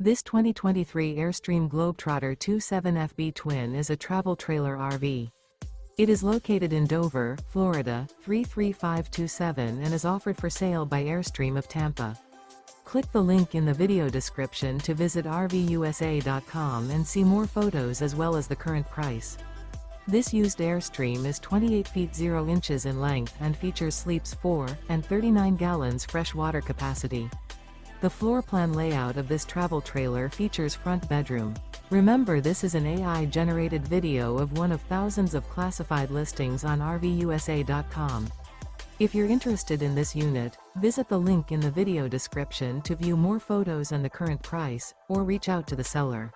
This 2023 Airstream Globetrotter 27FB Twin is a travel trailer RV. It is located in Dover, Florida, 33527 and is offered for sale by Airstream of Tampa. Click the link in the video description to visit RVUSA.com and see more photos as well as the current price. This used Airstream is 28 feet 0 inches in length and features sleeps 4 and 39 gallons fresh water capacity. The floor plan layout of this travel trailer features front bedroom. Remember, this is an AI-generated video of one of thousands of classified listings on RVUSA.com. If you're interested in this unit, visit the link in the video description to view more photos and the current price, or reach out to the seller.